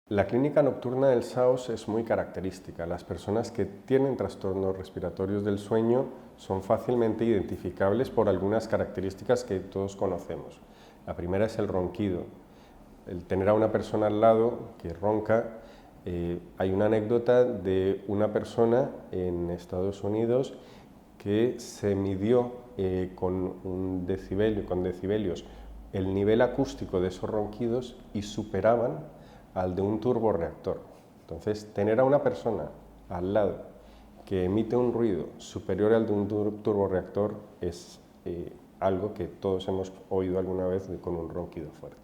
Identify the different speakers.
Speaker 1: La clínica nocturna del SAOS es muy característica. Las personas que tienen trastornos respiratorios del sueño son fácilmente identificables por algunas características que todos conocemos. La primera es el ronquido. El tener a una persona al lado que ronca. Hay una anécdota de una persona en Estados Unidos que se midió con decibelios el nivel acústico de esos ronquidos y superaban al de un turborreactor. Entonces, tener a una persona al lado que emite un ruido superior al de un turborreactor es algo que todos hemos oído alguna vez con un ronquido fuerte.